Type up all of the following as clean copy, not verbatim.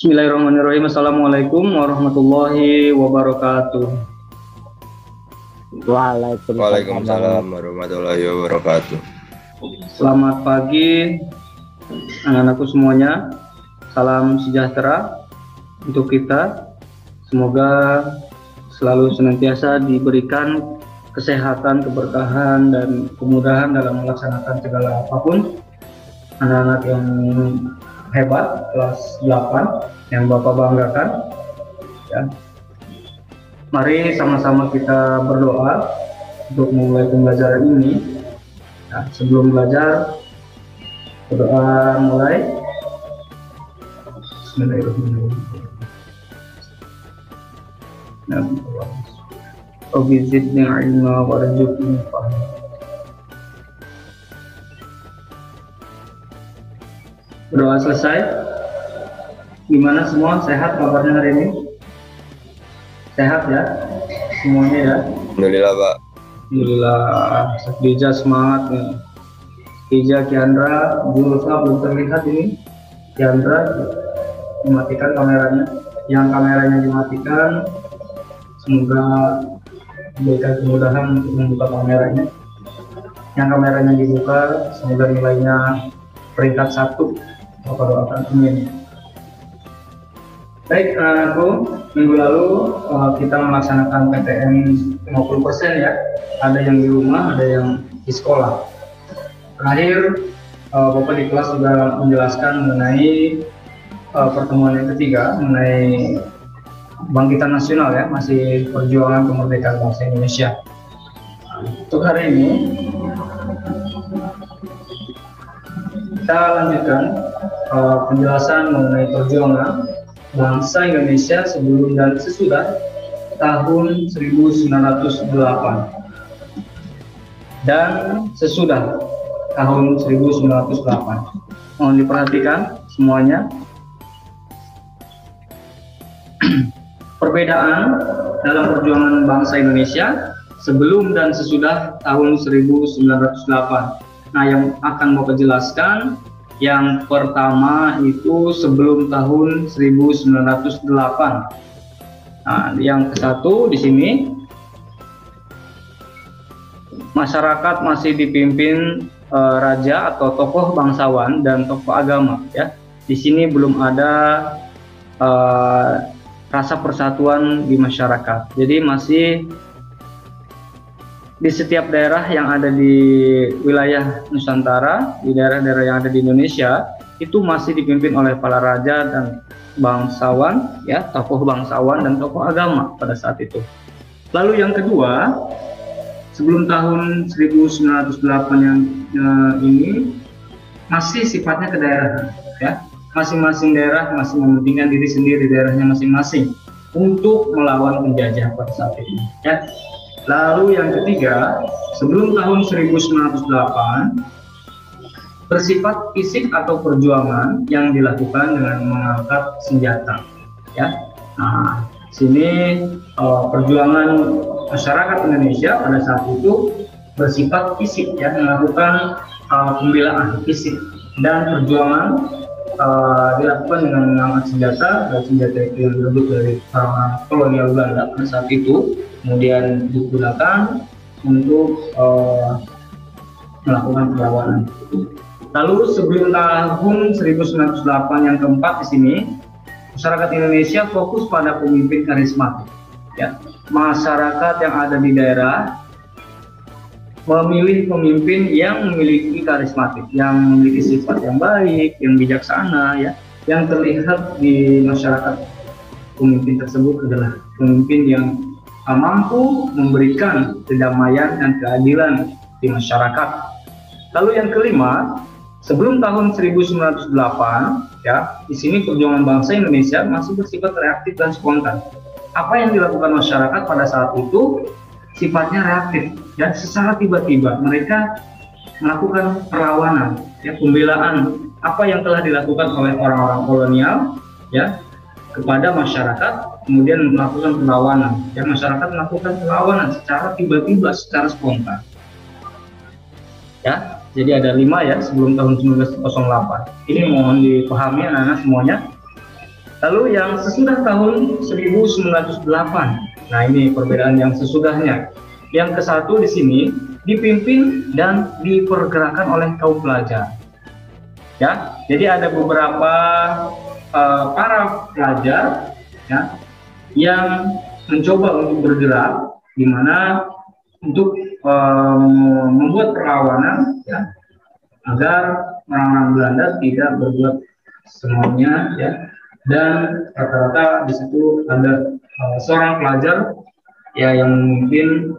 Bismillahirrahmanirrahim. Assalamualaikum warahmatullahi wabarakatuh. Waalaikumsalam warahmatullahi wabarakatuh. Selamat pagi anak-anakku semuanya. Salam sejahtera untuk kita. Semoga selalu senantiasa diberikan kesehatan, keberkahan, dan kemudahan dalam melaksanakan segala apapun. Anak-anak yang hebat, kelas 8, yang Bapak banggakan. Ya. Mari sama-sama kita berdoa untuk memulai pembelajaran ini. Nah, sebelum belajar, berdoa mulai. Bismillahirrahmanirrahim. Rabbi zidni ilma warzuqni fahma. Berdoa selesai. Gimana semua? Sehat kabarnya hari ini? Sehat ya? Semuanya ya? Alhamdulillah, Pak. Alhamdulillah. Dija semangat nih. Dija, Kiandra, Julfa belum terlihat ini. Kiandra mematikan kameranya. Yang kameranya dimatikan, semoga diberikan kemudahan untuk membuka kameranya. Yang kameranya dibuka, semoga nilainya peringkat 1. Bapak doakan, amin. Baik, anakku, minggu lalu kita melaksanakan PTM 50% ya. Ada yang di rumah, ada yang di sekolah. Terakhir, Bapak di kelas sudah menjelaskan mengenai pertemuan yang ketiga, mengenai Bangkitan Nasional ya, masih perjuangan kemerdekaan bangsa Indonesia. Untuk hari ini, kita lanjutkan penjelasan mengenai perjuangan bangsa Indonesia sebelum dan sesudah tahun 1908 dan sesudah tahun 1908. Mohon diperhatikan semuanya. Perbedaan dalam perjuangan bangsa Indonesia sebelum dan sesudah tahun 1908. Nah, yang akan Bapak jelaskan, yang pertama itu sebelum tahun 1908. Nah, yang ke satu di sini, masyarakat masih dipimpin raja atau tokoh bangsawan dan tokoh agama. Ya, di sini belum ada rasa persatuan di masyarakat. Jadi masih di setiap daerah yang ada di wilayah Nusantara, di daerah-daerah yang ada di Indonesia, itu masih dipimpin oleh para raja dan bangsawan, ya, tokoh bangsawan dan tokoh agama pada saat itu. Lalu yang kedua, sebelum tahun 1908 yang ini masih sifatnya ke daerah, ya. Masing-masing daerah masih mementingkan diri sendiri, daerahnya masing-masing untuk melawan penjajah pada saat itu, ya. Lalu yang ketiga, sebelum tahun 1908 bersifat fisik atau perjuangan yang dilakukan dengan mengangkat senjata. Ya, nah sini perjuangan masyarakat Indonesia pada saat itu bersifat fisik, ya, melakukan pembelaan fisik, dan perjuangan dilakukan dengan mengangkat senjata, dan senjata itu yang direbut dari kolonial Belanda pada saat itu, kemudian digunakan untuk melakukan perlawanan. Lalu sebelum tahun 1908 yang keempat di sini, masyarakat Indonesia fokus pada pemimpin karismatik. Ya, masyarakat yang ada di daerah memilih pemimpin yang memiliki karismatik, yang memiliki sifat yang baik, yang bijaksana, ya, yang terlihat di masyarakat. Pemimpin tersebut adalah pemimpin yang mampu memberikan kedamaian dan keadilan di masyarakat. Lalu yang kelima, sebelum tahun 1908, ya, di sini perjuangan bangsa Indonesia masih bersifat reaktif dan spontan. Apa yang dilakukan masyarakat pada saat itu sifatnya reaktif, ya, secara tiba-tiba mereka melakukan perlawanan, ya, pembelaan apa yang telah dilakukan oleh orang-orang kolonial, ya, kepada masyarakat, kemudian melakukan perlawanan. Ya, masyarakat melakukan perlawanan secara tiba-tiba, secara spontan. Ya, jadi ada 5 ya sebelum tahun 1908. Ini mohon dipahami anak-anak semuanya. Lalu yang sesudah tahun 1908, nah ini perbedaan yang sesudahnya. Yang ke-1 di sini dipimpin dan dipergerakan oleh kaum pelajar. Ya, jadi ada beberapa para pelajar ya yang mencoba untuk bergerak, di mana untuk membuat perlawanan ya, agar orang-orang Belanda tidak berbuat semuanya ya. Dan rata-rata di situ ada seorang pelajar ya yang memimpin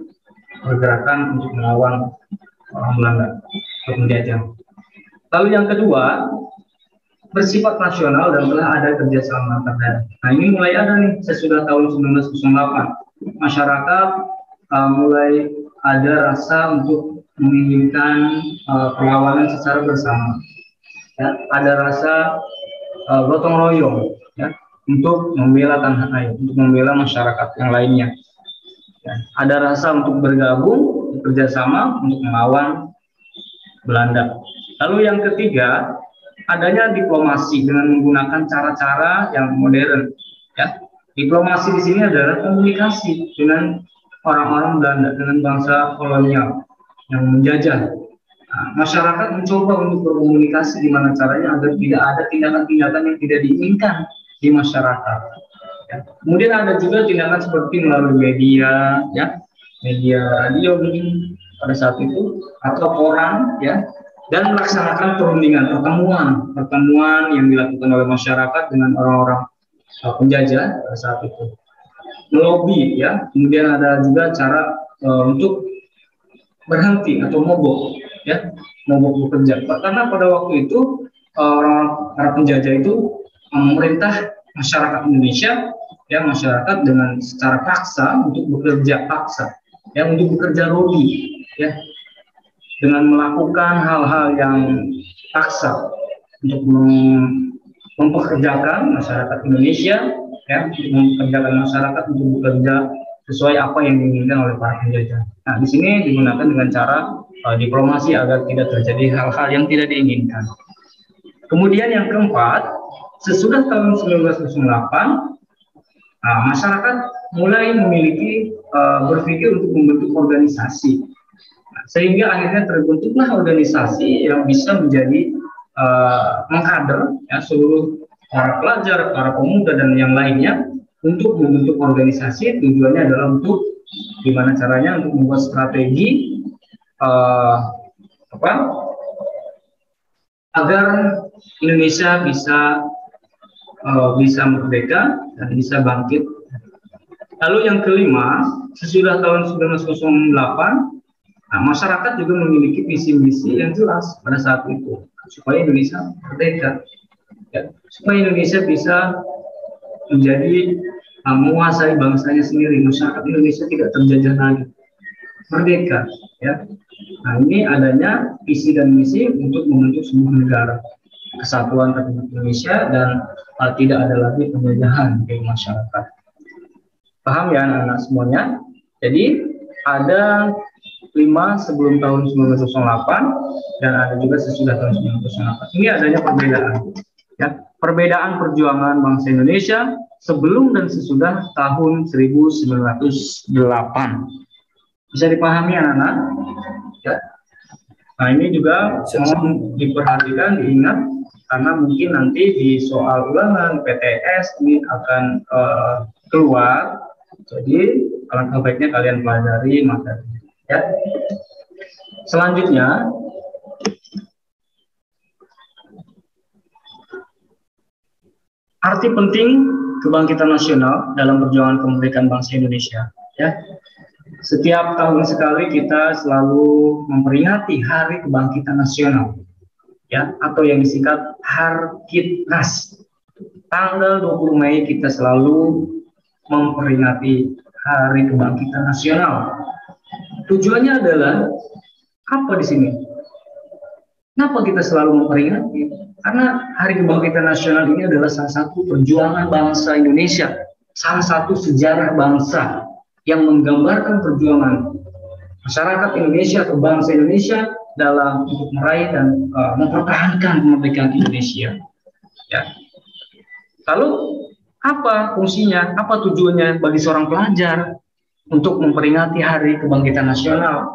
pergerakan untuk melawan orang Belanda atau penjajah. Lalu yang kedua, bersifat nasional dan telah ada kerjasama antar daerah. Nah ini mulai ada nih sesudah tahun 1908. Masyarakat mulai ada rasa untuk menginginkan perlawanan secara bersama. Ya, ada rasa gotong royong ya, untuk membela tanah air, untuk membela masyarakat yang lainnya. Ya, ada rasa untuk bergabung, bekerjasama untuk melawan Belanda. Lalu yang ketiga, adanya diplomasi dengan menggunakan cara-cara yang modern. Ya, diplomasi di sini adalah komunikasi dengan orang-orang Belanda, dengan bangsa kolonial yang menjajah. Nah, masyarakat mencoba untuk berkomunikasi gimana caranya agar tidak ada tindakan-tindakan yang tidak diinginkan di masyarakat. Ya. Kemudian ada juga tindakan seperti melalui media, ya, media radio mungkin pada saat itu atau koran, ya, dan melaksanakan pertemuan yang dilakukan oleh masyarakat dengan orang-orang penjajah pada saat itu. Melobi, ya, kemudian ada juga cara untuk berhenti atau mogok, ya, mogok bekerja. Karena pada waktu itu para penjajah itu memerintah masyarakat Indonesia, ya, masyarakat dengan secara paksa untuk bekerja paksa, ya, untuk bekerja lobby, ya, dengan melakukan hal-hal yang paksa untuk mempekerjakan masyarakat Indonesia, ya, untuk mempekerjakan masyarakat untuk bekerja sesuai apa yang diinginkan oleh para penjajah. Nah, di sini digunakan dengan cara diplomasi agar tidak terjadi hal-hal yang tidak diinginkan. Kemudian yang keempat, sesudah tahun 1908, masyarakat mulai memiliki berpikir untuk membentuk organisasi. Sehingga akhirnya terbentuklah organisasi yang bisa menjadi mengkader, ya, seluruh para pelajar, para pemuda dan yang lainnya untuk membentuk organisasi. Tujuannya adalah untuk gimana caranya untuk membuat strategi agar Indonesia bisa merdeka dan bisa bangkit. Lalu yang kelima, sesudah tahun 1908, masyarakat juga memiliki visi misi yang jelas pada saat itu supaya Indonesia merdeka, ya, supaya Indonesia bisa menjadi menguasai bangsanya sendiri, masyarakat Indonesia tidak terjajah lagi, merdeka, ya. Nah ini adanya visi dan misi untuk membentuk sebuah negara kesatuan Republik Indonesia dan tidak ada lagi penjajahan di masyarakat. Paham ya anak-anak semuanya? Jadi ada 5 sebelum tahun 1908 dan ada juga sesudah tahun 1908. Ini adanya perbedaan, ya, perbedaan perjuangan bangsa Indonesia sebelum dan sesudah tahun 1908. Bisa dipahami anak-anak? Ya. Nah ini juga mohon diperhatikan, diingat, karena mungkin nanti di soal ulangan PTS ini akan keluar. Jadi alangkah baiknya kalian pelajari materi. Ya. Selanjutnya, arti penting kebangkitan nasional dalam perjuangan kemerdekaan bangsa Indonesia. Ya, setiap tahun sekali kita selalu memperingati Hari Kebangkitan Nasional, ya, atau yang disingkat Harkitnas. Tanggal 20 Mei kita selalu memperingati Hari Kebangkitan Nasional. Tujuannya adalah apa di sini? Kenapa kita selalu memperingati? Karena Hari Kebangkitan Nasional ini adalah salah satu perjuangan bangsa Indonesia, salah satu sejarah bangsa yang menggambarkan perjuangan masyarakat Indonesia atau bangsa Indonesia dalam untuk meraih dan mempertahankan kemerdekaan Indonesia. Ya. Lalu Apa fungsinya, apa tujuannya bagi seorang pelajar untuk memperingati Hari Kebangkitan Nasional?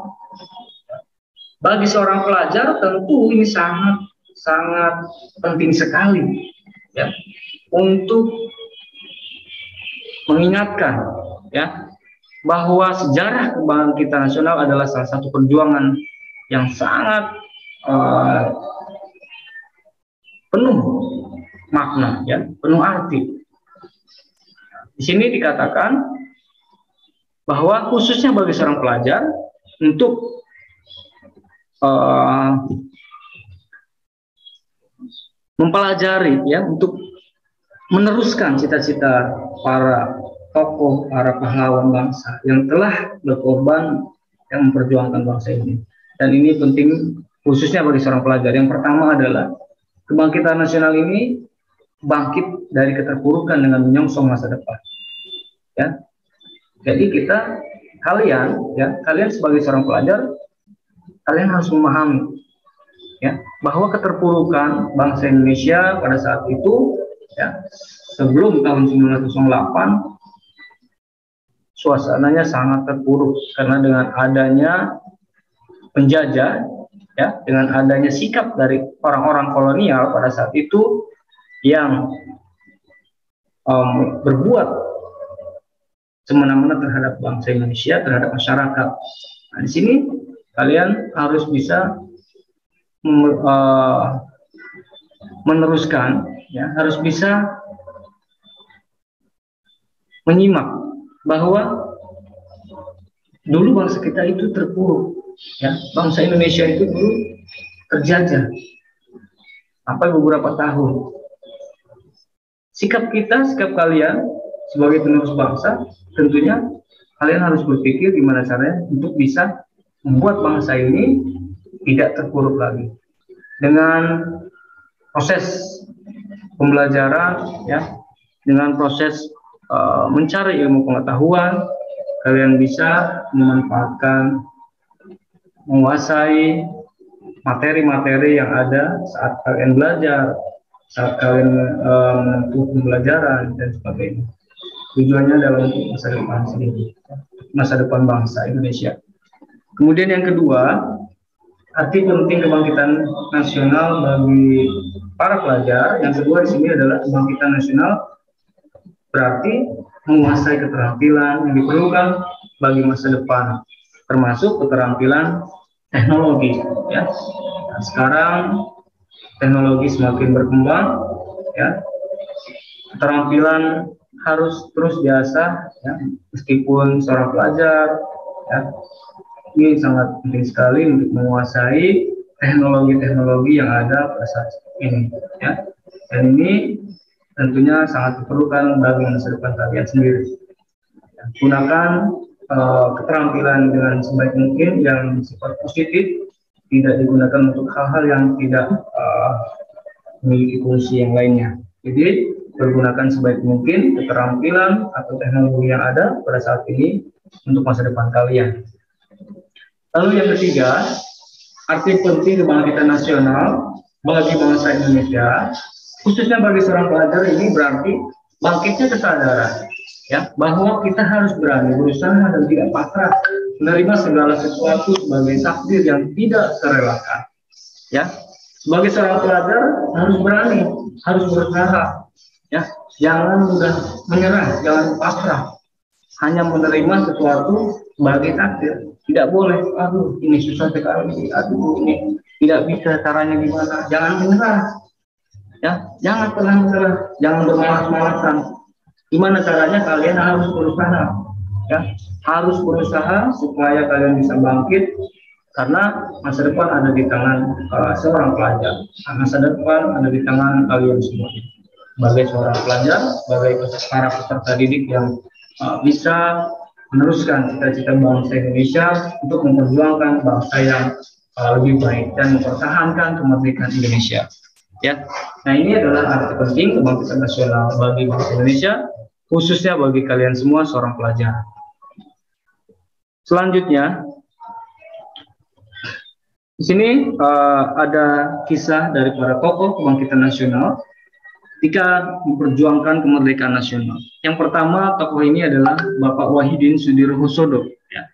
Bagi seorang pelajar tentu ini sangat sangat penting sekali ya untuk mengingatkan ya bahwa sejarah kebangkitan nasional adalah salah satu perjuangan yang sangat penuh makna ya, penuh arti. Di sini dikatakan bahwa khususnya bagi seorang pelajar untuk mempelajari ya, untuk meneruskan cita-cita para tokoh, para pahlawan bangsa yang telah berkorban yang memperjuangkan bangsa ini. Dan ini penting khususnya bagi seorang pelajar. Yang pertama adalah kebangkitan nasional ini bangkit dari keterpurukan dengan menyongsong masa depan. Ya, jadi kalian sebagai seorang pelajar, kalian harus memahami ya bahwa keterpurukan bangsa Indonesia pada saat itu ya sebelum tahun 1908 suasananya sangat terpuruk karena dengan adanya penjajah ya, dengan adanya sikap dari orang-orang kolonial pada saat itu yang berbuat semena-mena terhadap bangsa Indonesia, terhadap masyarakat. Nah, di sini kalian harus bisa meneruskan, ya, harus bisa menyimak bahwa dulu bangsa kita itu terpuruk, ya, bangsa Indonesia itu dulu terjajah sampai beberapa tahun. Sikap kalian sebagai penerus bangsa, tentunya kalian harus berpikir gimana caranya untuk bisa membuat bangsa ini tidak terpuruk lagi. Dengan proses pembelajaran, ya, dengan proses mencari ilmu pengetahuan, kalian bisa memanfaatkan, menguasai materi-materi yang ada saat kalian belajar, saat kalian menempuh pembelajaran dan sebagainya. Tujuannya adalah untuk masa depan sendiri, masa depan bangsa Indonesia. Kemudian yang kedua, arti penting kebangkitan nasional bagi para pelajar. Yang kedua di sini adalah kebangkitan nasional berarti menguasai keterampilan yang diperlukan bagi masa depan, termasuk keterampilan teknologi. Ya, nah, sekarang teknologi semakin berkembang, ya, keterampilan harus terus diasah, ya, meskipun seorang pelajar, ya, ini sangat penting sekali untuk menguasai teknologi-teknologi yang ada pada saat ini, ya. Dan ini tentunya sangat diperlukan bagi masa depan kalian sendiri. Gunakan keterampilan dengan sebaik mungkin yang sifat positif, tidak digunakan untuk hal-hal yang tidak memiliki fungsi yang lainnya. Jadi pergunakan sebaik mungkin keterampilan atau teknologi yang ada pada saat ini untuk masa depan kalian. Lalu yang ketiga, arti penting kebangkitan nasional bagi bangsa Indonesia, khususnya bagi seorang pelajar, ini berarti bangkitnya kesadaran, ya, bahwa kita harus berani berusaha dan tidak pasrah menerima segala sesuatu sebagai takdir yang tidak terelakkan. Ya, sebagai seorang pelajar harus berani, harus berusaha, ya, jangan mudah menyerah, jangan pasrah, hanya menerima sesuatu sebagai takdir. Tidak boleh, aduh ini susah sekali, aduh ini tidak bisa caranya gimana. Jangan menyerah, ya, jangan pernah menyerah, jangan bermalas-malasan. Gimana caranya? Kalian harus berusaha, ya, harus berusaha supaya kalian bisa bangkit, karena masa depan ada di tangan seorang pelajar, masa depan ada di tangan kalian semua. Sebagai seorang pelajar, sebagai para peserta didik yang bisa meneruskan cita-cita bangsa Indonesia untuk memperjuangkan bangsa yang lebih baik dan mempertahankan kemerdekaan Indonesia. Ya, nah ini adalah arti penting kebangkitan nasional bagi bangsa Indonesia, khususnya bagi kalian semua seorang pelajar. Selanjutnya, di sini ada kisah dari para tokoh kebangkitan nasional. ketika memperjuangkan kemerdekaan nasional. Yang pertama tokoh ini adalah Bapak Wahidin Sudirohusodo. Ya.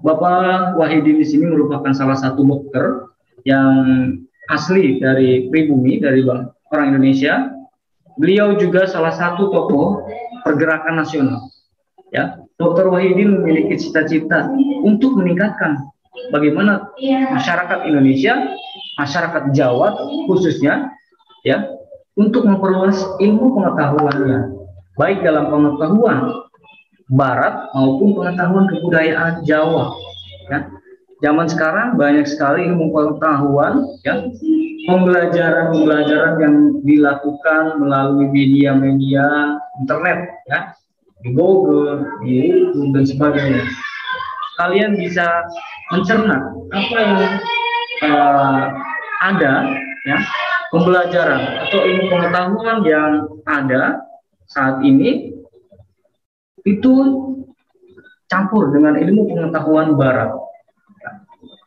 Bapak Wahidin di sini merupakan salah satu dokter yang asli dari pribumi, dari orang Indonesia. Beliau juga salah satu tokoh pergerakan nasional. Ya, Dr. Wahidin memiliki cita-cita untuk meningkatkan bagaimana masyarakat Indonesia, masyarakat Jawa khususnya, ya, untuk memperluas ilmu pengetahuannya, baik dalam pengetahuan Barat maupun pengetahuan kebudayaan Jawa. Ya. Zaman sekarang banyak sekali ilmu pengetahuan, ya, pembelajaran yang dilakukan melalui media-media internet, ya, di Google, di YouTube dan sebagainya. Kalian bisa mencerna apa yang ada, ya, pembelajaran atau ilmu pengetahuan yang ada saat ini itu campur dengan ilmu pengetahuan Barat.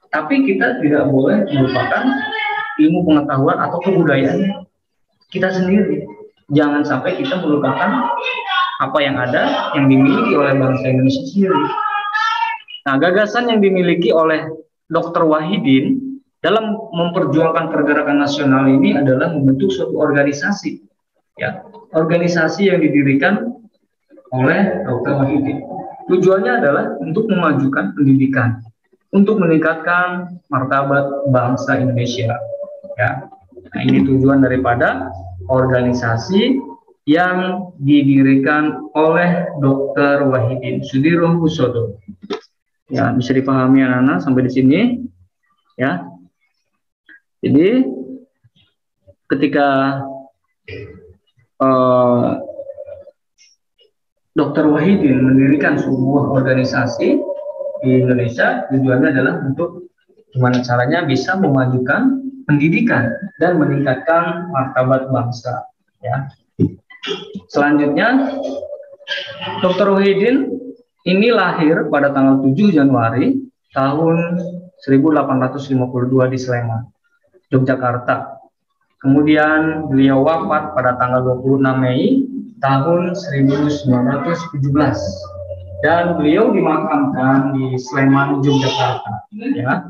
Tapi kita tidak boleh melupakan ilmu pengetahuan atau kebudayaan kita sendiri. Jangan sampai kita melupakan apa yang ada, yang dimiliki oleh bangsa Indonesia sendiri. Nah, gagasan yang dimiliki oleh Dr. Wahidin dalam memperjuangkan pergerakan nasional ini adalah membentuk suatu organisasi, ya, organisasi yang didirikan oleh Dr. Wahidin. Tujuannya adalah untuk memajukan pendidikan, untuk meningkatkan martabat bangsa Indonesia. Ya, nah, ini tujuan daripada organisasi yang didirikan oleh Dr. Wahidin Sudirohusodo. Ya, bisa dipahami anak-anak sampai di sini, ya. Jadi ketika Dr. Wahidin mendirikan sebuah organisasi di Indonesia, tujuannya adalah untuk gimana caranya bisa memajukan pendidikan dan meningkatkan martabat bangsa. Ya. Selanjutnya, Dr. Wahidin ini lahir pada tanggal 7 Januari tahun 1852 di Sleman, Yogyakarta. Kemudian beliau wafat pada tanggal 26 Mei tahun 1917 dan beliau dimakamkan di Sleman, Yogyakarta. Ya.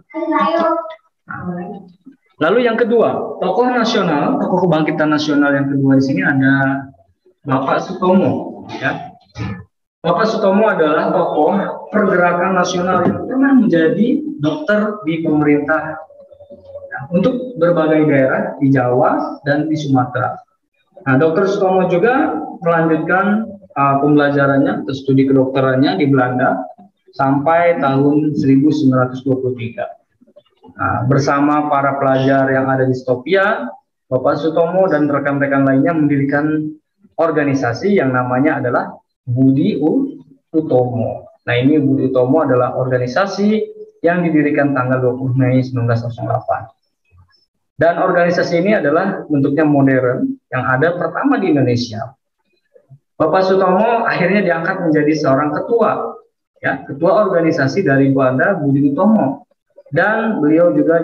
Lalu yang kedua, tokoh nasional, tokoh kebangkitan nasional yang kedua di sini ada Bapak Sutomo. Ya. Bapak Sutomo adalah tokoh pergerakan nasional yang pernah menjadi dokter di pemerintah untuk berbagai daerah di Jawa dan di Sumatera. Nah, Dr. Sutomo juga melanjutkan pembelajarannya atau studi kedokterannya di Belanda sampai tahun 1923. Nah, bersama para pelajar yang ada di Stopia, Bapak Sutomo dan rekan-rekan lainnya mendirikan organisasi yang namanya adalah Budi Utomo. Nah, ini Budi Utomo adalah organisasi yang didirikan tanggal 20 Mei 1908. Dan organisasi ini adalah bentuknya modern yang ada pertama di Indonesia. Bapak Sutomo akhirnya diangkat menjadi seorang ketua, ya, ketua organisasi dari Belanda Budi Utomo. Dan beliau juga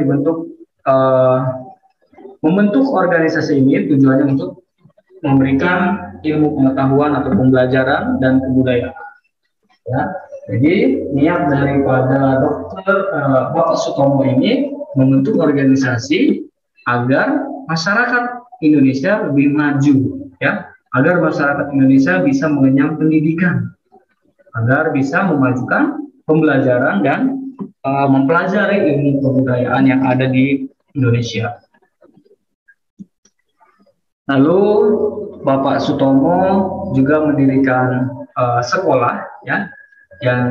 membentuk organisasi ini tujuannya untuk memberikan ilmu pengetahuan atau pembelajaran dan kebudayaan. Ya, jadi niat daripada Bapak Sutomo ini membentuk organisasi agar masyarakat Indonesia lebih maju, ya, agar masyarakat Indonesia bisa mengenyam pendidikan, agar bisa memajukan pembelajaran dan mempelajari ilmu kebudayaan yang ada di Indonesia. Lalu Bapak Sutomo juga mendirikan sekolah, ya, yang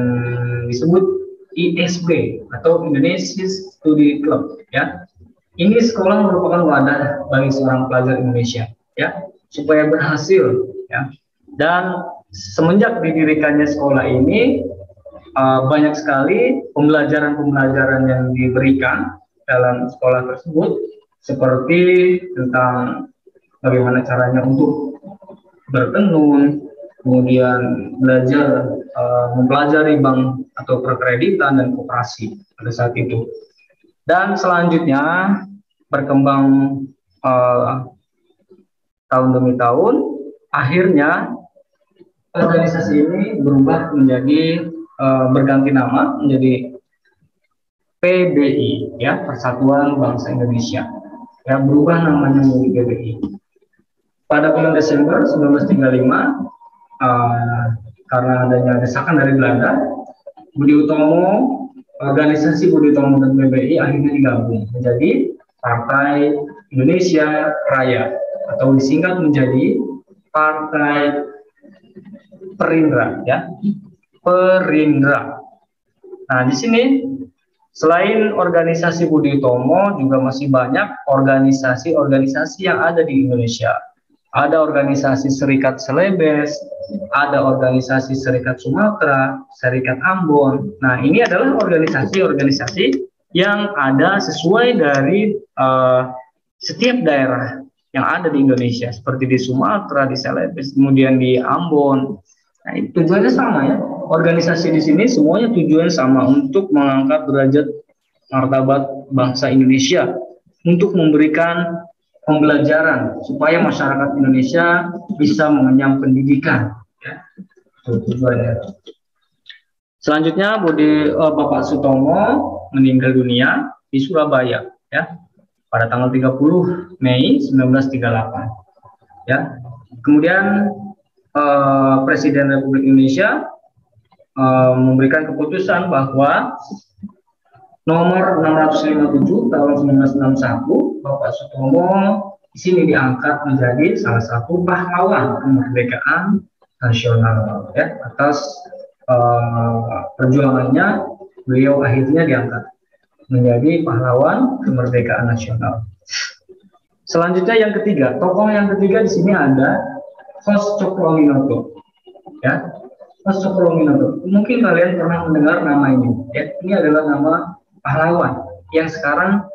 disebut ISB atau Indonesia Study Club, ya. Ini sekolah merupakan wadah bagi seorang pelajar Indonesia, ya, supaya berhasil, ya. Dan semenjak didirikannya sekolah ini banyak sekali pembelajaran-pembelajaran yang diberikan dalam sekolah tersebut, seperti tentang bagaimana caranya untuk bertenun, kemudian belajar mempelajari bank atau perkreditan dan koperasi pada saat itu. Dan selanjutnya berkembang tahun demi tahun, akhirnya organisasi ini berubah menjadi berganti nama menjadi PBI, ya, Persatuan Bangsa Indonesia. Ya, berubah namanya menjadi PBI. Pada bulan Desember 1935, karena adanya desakan dari Belanda, organisasi Budi Utomo dan PBI akhirnya digabung menjadi Partai Indonesia Raya atau disingkat menjadi Partai Perindra, ya, Perindra. Nah, di sini selain organisasi Budi Utomo juga masih banyak organisasi-organisasi yang ada di Indonesia. Ada organisasi Serikat Celebes, ada organisasi Serikat Sumatera, Serikat Ambon. Nah, ini adalah organisasi-organisasi yang ada sesuai dari setiap daerah yang ada di Indonesia, seperti di Sumatera, di Celebes, kemudian di Ambon. Nah, tujuannya sama, ya. Organisasi di sini semuanya tujuan sama, untuk mengangkat derajat martabat bangsa Indonesia, untuk memberikan pembelajaran supaya masyarakat Indonesia bisa mengenyam pendidikan, ya. Itu tujuannya. Selanjutnya Bapak Sutomo meninggal dunia di Surabaya, ya, pada tanggal 30 Mei 1938, ya. Kemudian Presiden Republik Indonesia memberikan keputusan bahwa nomor 657 tahun 1961, Bapak Sutomo di sini diangkat menjadi salah satu pahlawan kemerdekaan nasional, ya. Atas perjuangannya, beliau akhirnya diangkat menjadi pahlawan kemerdekaan nasional. Selanjutnya yang ketiga, tokoh yang ketiga di sini ada Kos Cokroaminoto, ya. Kos Cokroaminoto, mungkin kalian pernah mendengar nama ini, ya. Ini adalah nama pahlawan yang sekarang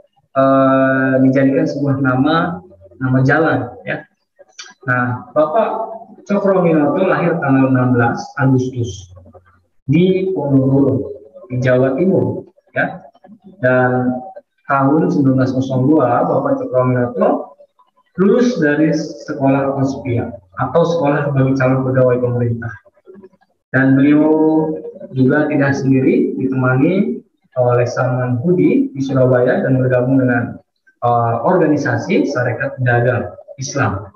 dijadikan sebuah nama jalan, ya. Nah, Bapak Cokroaminoto lahir tanggal 16 Agustus di Ponorogo, di Jawa Timur, ya. Dan tahun 1902 Bapak Cokroaminoto lulus dari sekolah Kospia atau sekolah bagi calon pegawai pemerintah. Dan beliau juga tidak sendiri, ditemani oleh Salman Hudi di Surabaya dan bergabung dengan organisasi Sarekat Dagang Islam.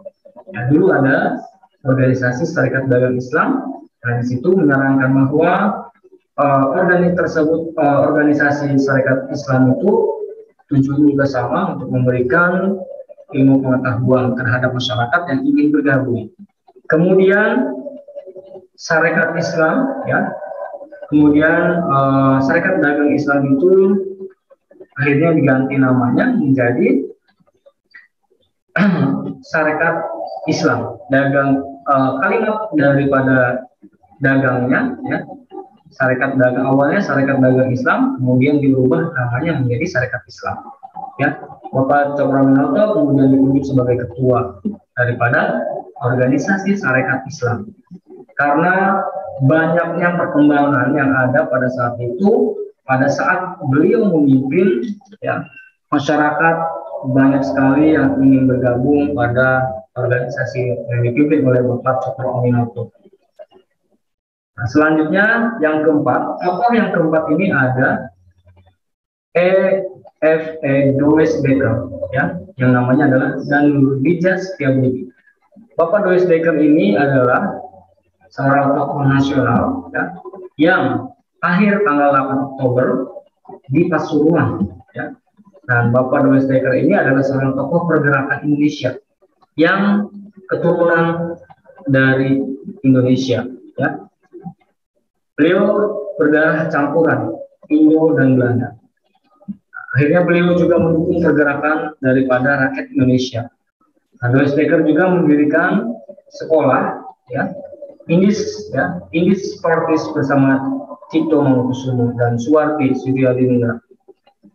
Ya, dulu ada organisasi Sarekat Dagang Islam, dan di situ menyarankan bahwa organisasi Sarekat Islam itu tujuannya juga sama, untuk memberikan ilmu pengetahuan terhadap masyarakat yang ingin bergabung. Kemudian Sarekat Islam, ya. Kemudian Sarekat Dagang Islam itu akhirnya diganti namanya menjadi Sarekat Islam. Kalimat daripada dagangnya, ya, Sarekat Dagang, awalnya Sarekat Dagang Islam, kemudian dirubah namanya menjadi Sarekat Islam, ya. Bapak Cokroaminoto kemudian ditunjuk sebagai ketua daripada organisasi Sarekat Islam. Karena banyaknya perkembangan yang ada pada saat itu, pada saat beliau memimpin, ya, masyarakat banyak sekali yang ingin bergabung pada organisasi yang dipimpin oleh Bapak Cokroaminoto. Nah, selanjutnya yang keempat, tokoh yang keempat ini ada E.F.E. Does Baker, ya, yang namanya adalah Danurudija Setiabudi. Bapak Does Baker ini adalah seorang tokoh nasional, ya, yang lahir tanggal 8 Oktober di Pasuruan, ya. Dan Bapak Does Baker ini adalah seorang tokoh pergerakan Indonesia yang keturunan dari Indonesia, ya. Beliau berdarah campuran Indo dan Belanda. Akhirnya beliau juga mendukung pergerakan daripada rakyat Indonesia. Nah, Does Baker juga mendirikan sekolah, ya, Indis Sportis bersama Cipto Mangunkusumo dan Suwarti Sudiadiningrat.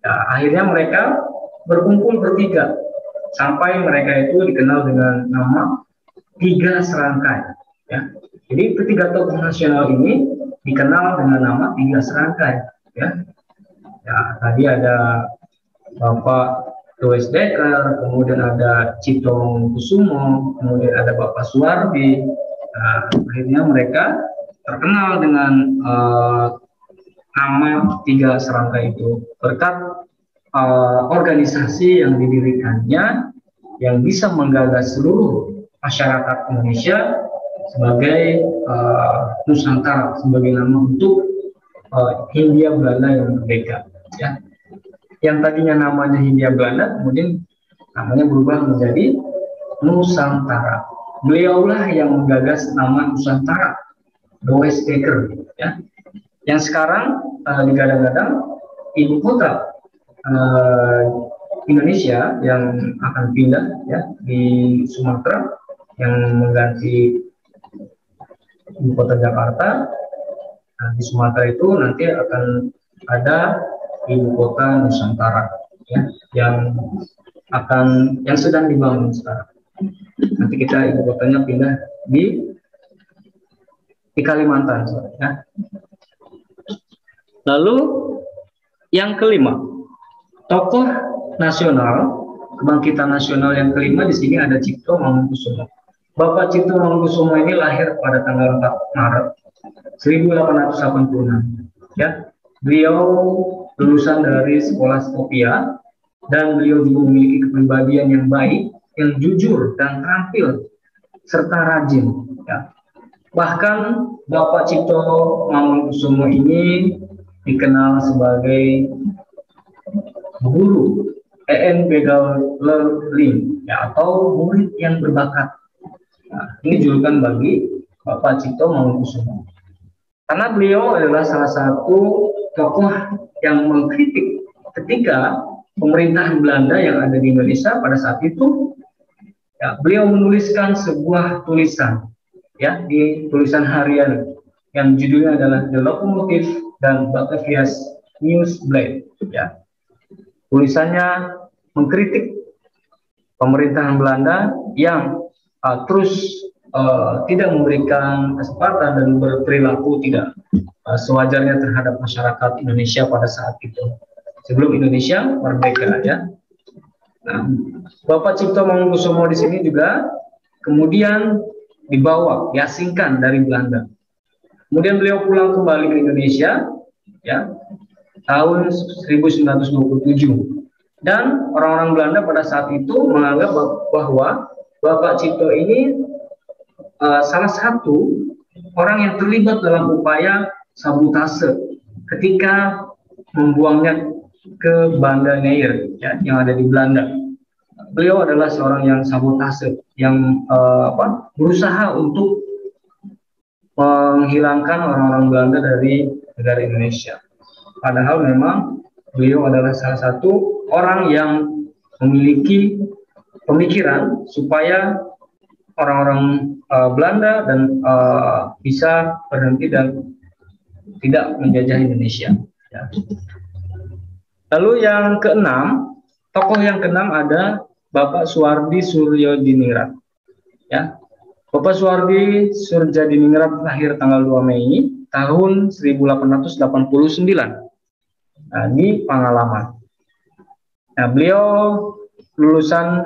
Nah, akhirnya mereka berkumpul bertiga sampai mereka itu dikenal dengan nama Tiga Serangkai, ya. Jadi ketiga tokoh nasional ini dikenal dengan nama Tiga Serangkai, ya. Ya, tadi ada Bapak Louis Dekker, kemudian ada Cipto Mangunkusumo, kemudian ada Bapak Suwardi. Nah, akhirnya mereka terkenal dengan nama tiga serangga itu berkat organisasi yang didirikannya yang bisa menggagas seluruh masyarakat Indonesia sebagai Nusantara, sebagai nama untuk Hindia Belanda yang merdeka, ya. Yang tadinya namanya Hindia Belanda kemudian namanya berubah menjadi Nusantara. Beliaulah yang menggagas nama Nusantara, Louis Dekker, ya. Yang sekarang digadang-gadang ibu kota Indonesia yang akan pindah, ya, di Sumatera, yang mengganti ibu kota Jakarta. Nah, di Sumatera itu nanti akan ada ibu kota Nusantara, ya, yang sedang dibangun sekarang. Nanti kita ibu kotanya pindah di Kalimantan, ya. Lalu yang kelima, tokoh nasional, kebangkitan nasional yang kelima di sini ada Cipto Mangunkusumo. Bapak Cipto Mangunkusumo ini lahir pada tanggal 4 Maret 1886. Ya, beliau lulusan dari sekolah Skopia dan beliau juga memiliki kepribadian yang baik, yang jujur dan terampil serta rajin. Ya. Bahkan Bapak Cipto Mangunkusumo ini dikenal sebagai guru EN Begal Learning, ya, atau murid yang berbakat. Nah, ini julukan bagi Bapak Cipto Mangunkusumo. Karena beliau adalah salah satu tokoh yang mengkritik ketika pemerintahan Belanda yang ada di Indonesia pada saat itu, ya, beliau menuliskan sebuah tulisan, ya, di tulisan harian yang judulnya adalah The Locomotive dan Batavia's Newsblad, ya. Tulisannya mengkritik pemerintahan Belanda yang terus tidak memberikan kesempatan dan berperilaku tidak sewajarnya terhadap masyarakat Indonesia pada saat itu, sebelum Indonesia merdeka, ya. Nah, Bapak Cipto Mangunkusumo di sini juga kemudian diasingkan dari Belanda. Kemudian beliau pulang kembali ke Indonesia, ya, tahun 1927. Dan orang-orang Belanda pada saat itu menganggap bahwa Bapak Cipto ini salah satu orang yang terlibat dalam upaya sabotase ketika membuangnya ke Banda Neer, ya, yang ada di Belanda. Beliau adalah seorang yang sabotase, yang berusaha untuk menghilangkan orang-orang Belanda dari negara Indonesia. Padahal memang beliau adalah salah satu orang yang memiliki pemikiran supaya orang-orang Belanda dan bisa berhenti dan tidak menjajah Indonesia. Ya. Lalu yang keenam, tokoh yang keenam ada Bapak Suwardi Surjodiningrat. Ya, Bapak Suwardi Surjodiningrat lahir tanggal 2 Mei tahun 1889 di Pangalaman. Nah, beliau lulusan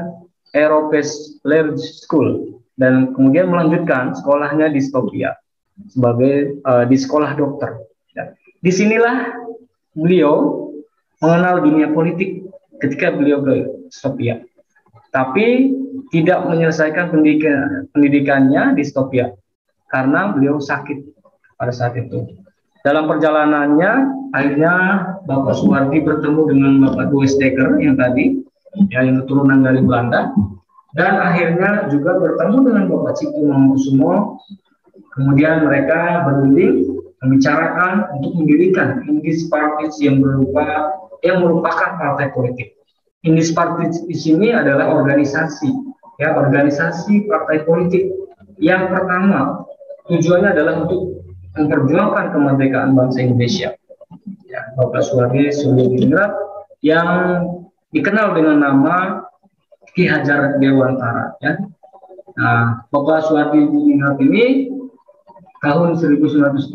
Europes Learning School dan kemudian melanjutkan sekolahnya di Skopje sebagai di sekolah dokter. Ya. Disinilah beliau mengenal dunia politik ketika beliau ke Skopje, tapi tidak menyelesaikan pendidikannya di Skopje karena beliau sakit pada saat itu. Dalam perjalanannya, akhirnya Bapak Suwardi bertemu dengan Bapak Louis Dekker yang tadi, ya, yang keturunan dari Belanda, dan akhirnya juga bertemu dengan Bapak Cipto Mangunkusumo. Kemudian mereka berunding membicarakan untuk mendirikan Indis Partis yang merupakan partai politik. Indis Partis di sini adalah organisasi, ya, organisasi partai politik yang pertama tujuannya adalah untuk memperjuangkan kemerdekaan bangsa Indonesia. Ya, Bapak Suwardi Surjodiningrat yang dikenal dengan nama Ki Hajar Dewantara. Ya. Nah, Bapak Suwardi Surjodiningrat ini tahun 1913,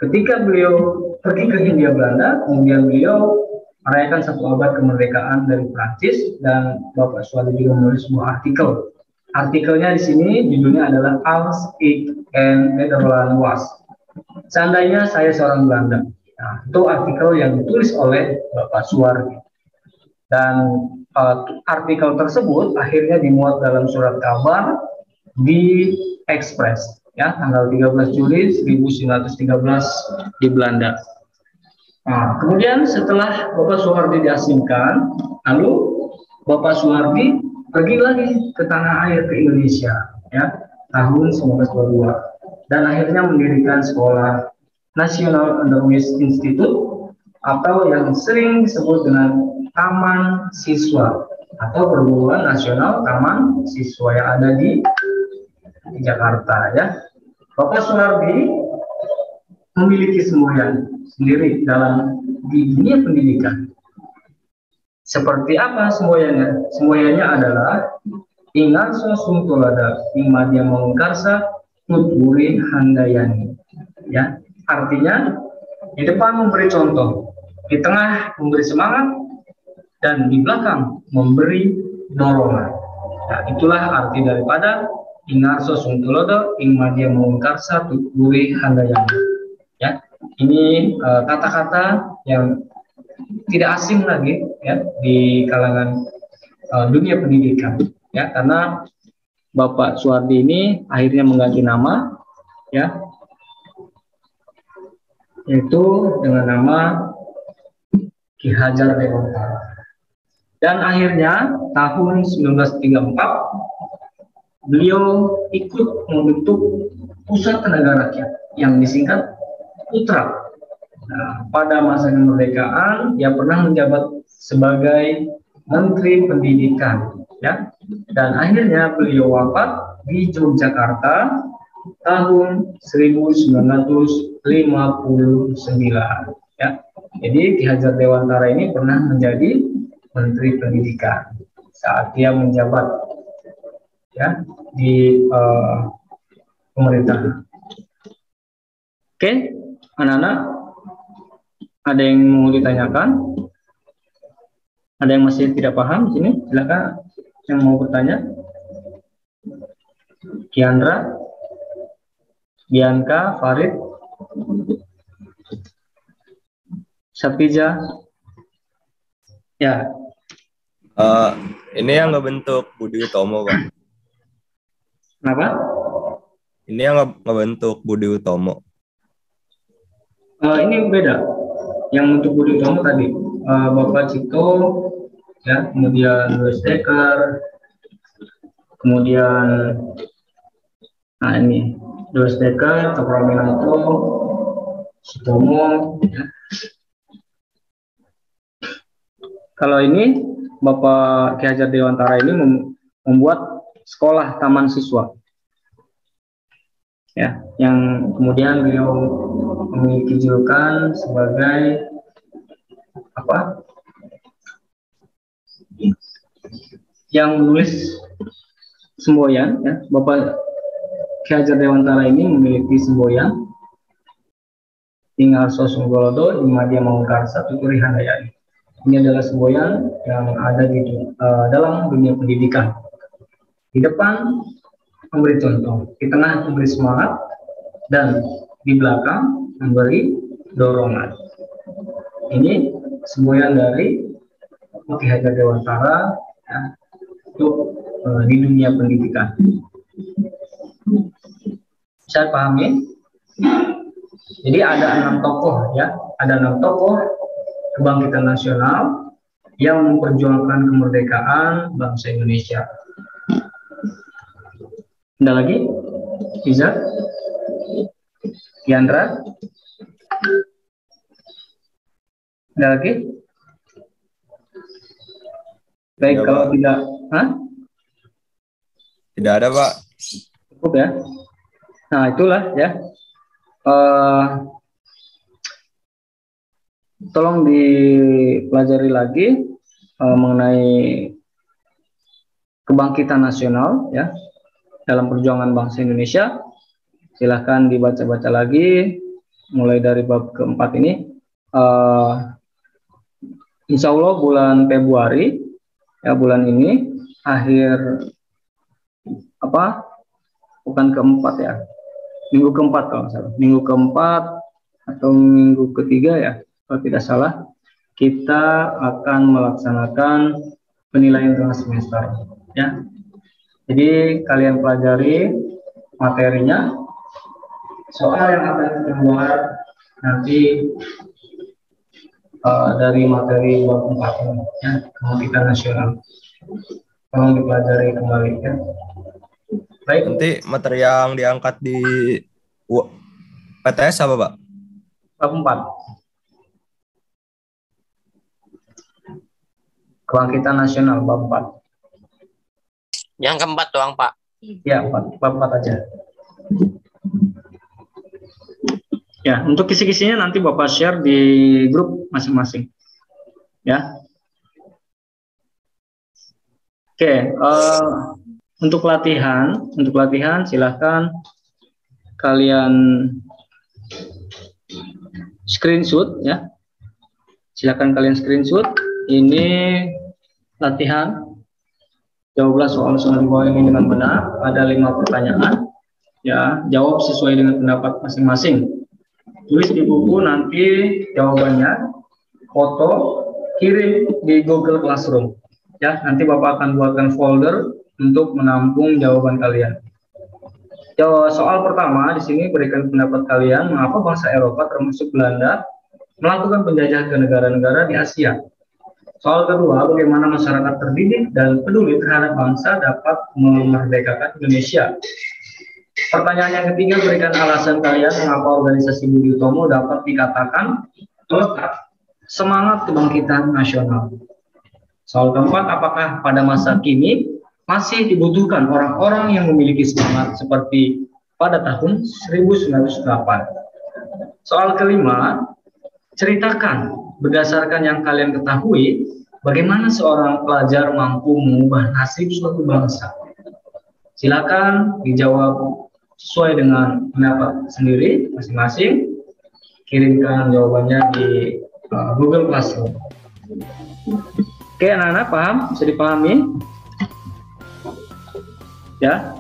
ketika beliau pergi ke Hindia Belanda, kemudian beliau merayakan 1 abad kemerdekaan dari Prancis, dan Bapak Suwardi juga menulis sebuah artikel. Artikelnya di sini judulnya adalah Als ik en Nederland was. Seandainya saya seorang Belanda. Nah, itu artikel yang ditulis oleh Bapak Suwardi. Dan artikel tersebut akhirnya dimuat dalam surat kabar di Express, ya, tanggal 13 Juli 1913 di Belanda. Nah, kemudian setelah Bapak Suwardi diasingkan, lalu Bapak Suwardi pergi lagi ke tanah air, ke Indonesia, ya, tahun 1922, dan akhirnya mendirikan Sekolah Nasional Onderwijs Institute, atau yang sering disebut dengan Taman Siswa, atau Perguruan Nasional Taman Siswa yang ada di Jakarta, ya. Bapak Suwardi memiliki semboyan sendiri dalam di dunia pendidikan. Seperti apa semboyannya? Semboyannya adalah Ingarso Sungtulada Imadya Mangkarsa Tuturi Handayani. Ya, artinya di depan memberi contoh, di tengah memberi semangat, dan di belakang memberi dorongan. Nah, itulah arti daripada Ingarso Sungtulada Imadya Mangkarsa Tuturi Handayani. Ya, ini kata-kata yang tidak asing lagi, ya, di kalangan dunia pendidikan, ya, karena Bapak Suwardi ini akhirnya mengganti nama, ya, yaitu dengan nama Ki Hajar Dewantara. Dan akhirnya tahun 1934 beliau ikut membentuk Pusat Tenaga Rakyat yang disingkat Putra. Nah, pada masa kemerdekaan dia pernah menjabat sebagai Menteri Pendidikan, ya, dan akhirnya beliau wafat di Yogyakarta tahun 1959, ya. Jadi Ki Hajar Dewantara ini pernah menjadi Menteri Pendidikan saat dia menjabat, ya, di pemerintahan. Oke, anak-anak, ada yang mau ditanyakan? Ada yang masih tidak paham di sini? Silakan yang mau bertanya. Kiandra, Bianca, Farid, Sapiza. Ya. Ini yang ngebentuk Budi Utomo, Pak. Kenapa? Ini yang ngebentuk Budi Utomo. Ini beda. Yang untuk Budi Utomo tadi Bapak Cito, ya, kemudian Louis Dekker, kemudian ini Louis Dekker, Topraminanto, Sutomo, ya. Kalau ini Bapak Ki Hajar Dewantara ini membuat sekolah taman siswa, ya, yang kemudian beliau memiliki julukan sebagai apa? Yang menulis semboyan, ya. Bapak Ki Hajar Dewantara ini memiliki semboyan Ingarso Sungtulada Imadya Mangkarsa Tuturi Handayani. Ini adalah semboyan yang ada di dalam dunia pendidikan. Di depan memberi contoh, di tengah memberi semangat, dan di belakang memberi dorongan. Ini semboyan dari Ki Hajar Dewantara, ya, untuk di dunia pendidikan. Saya pahami. Jadi ada 6 tokoh, ya, ada 6 tokoh kebangkitan nasional yang memperjuangkan kemerdekaan bangsa Indonesia. Ada lagi? Iza? Yandra? Ada lagi? Baik, Ya, kalau Pak. tidak, Tidak ada, Pak. cukup, ya. Nah, itulah, ya. Tolong dipelajari lagi mengenai kebangkitan nasional, ya, dalam perjuangan bangsa Indonesia. Silahkan dibaca-baca lagi mulai dari bab keempat ini. Insya Allah bulan Februari, ya bulan ini akhir bukan keempat ya, minggu keempat kalau nggak salah, minggu keempat atau minggu ketiga ya kalau tidak salah, kita akan melaksanakan penilaian tengah semester ya. Jadi kalian pelajari materinya, soal yang akan keluar nanti dari materi 24 ini ya, Komoditas Nasional. Tolong dipelajari kembali ya. Baik. Nanti materi yang diangkat di PTS apa, Pak? Bab 4. Kebangkitan Nasional bab 4. Yang keempat doang, Pak. Ya, bab 4 aja. Ya, untuk kisi-kisinya nanti Bapak share di grup masing-masing. Ya. Oke, untuk latihan silahkan kalian screenshot ya. Silakan kalian screenshot. Ini latihan. Jawablah soal-soal di bawah ini dengan benar. Ada 5 pertanyaan. Ya, jawab sesuai dengan pendapat masing-masing. Tulis di buku nanti jawabannya, foto, kirim di Google Classroom. Ya, nanti Bapak akan buatkan folder untuk menampung jawaban kalian. Soal pertama di sini berikan pendapat kalian mengapa bangsa Eropa termasuk Belanda melakukan penjajahan ke negara-negara di Asia. Soal kedua, bagaimana masyarakat terdidik dan peduli terhadap bangsa dapat memerdekakan Indonesia. Pertanyaan yang ketiga, berikan alasan kalian mengapa organisasi Budi Utomo dapat dikatakan melekat semangat kebangkitan nasional. Soal keempat, apakah pada masa kini masih dibutuhkan orang-orang yang memiliki semangat seperti pada tahun 1908? Soal kelima, ceritakan berdasarkan yang kalian ketahui, bagaimana seorang pelajar mampu mengubah nasib suatu bangsa. Silakan dijawab sesuai dengan pendapat sendiri masing-masing. Kirimkan jawabannya di Google Classroom. Oke, anak-anak paham? Bisa dipahami? Ya.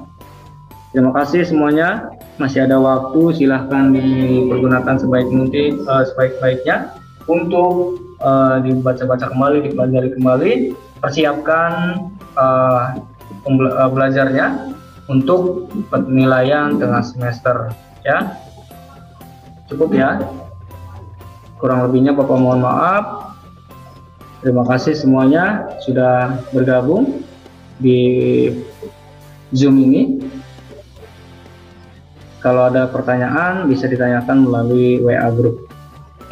Terima kasih semuanya. Masih ada waktu, silahkan dipergunakan sebaik-baiknya untuk dibaca-baca kembali, dipelajari kembali, persiapkan belajarnya untuk penilaian tengah semester ya. Cukup ya. Kurang lebihnya Bapak mohon maaf. Terima kasih semuanya sudah bergabung di Zoom ini. Kalau ada pertanyaan bisa ditanyakan melalui WA group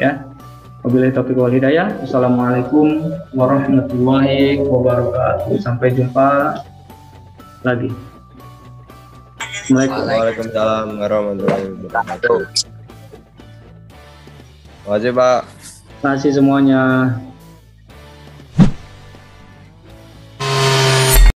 ya. Wabillahi taufiq wal hidayah. Wassalamualaikum warahmatullahi wabarakatuh. Sampai jumpa lagi. Waalaikumsalam warahmatullahi wabarakatuh. Terima kasih, Pak. Terima kasih semuanya.